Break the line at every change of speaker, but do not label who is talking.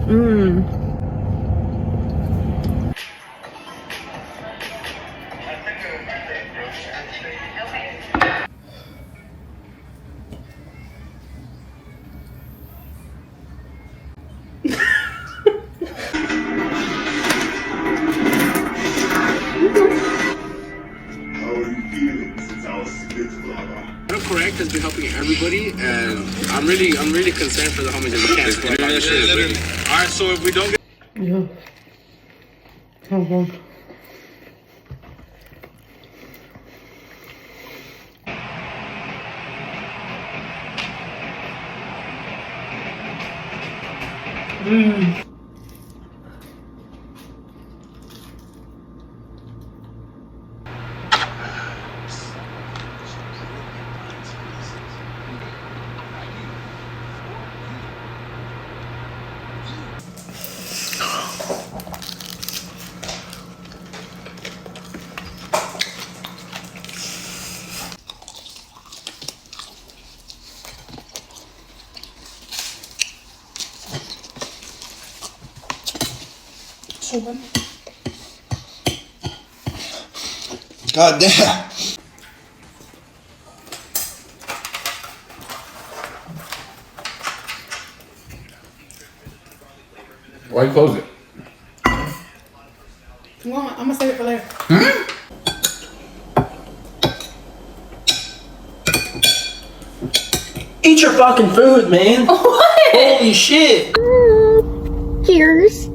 Mmm.
Correct has been helping everybody, and I'm really concerned for the homies that we can't score. All right, so if we don't get
Yeah. Okay. Mmm. So good.
God damn.
Why you close it?
Well, I'm gonna save it for later.
Eat your fucking food, man.
What?
Holy shit.
Here's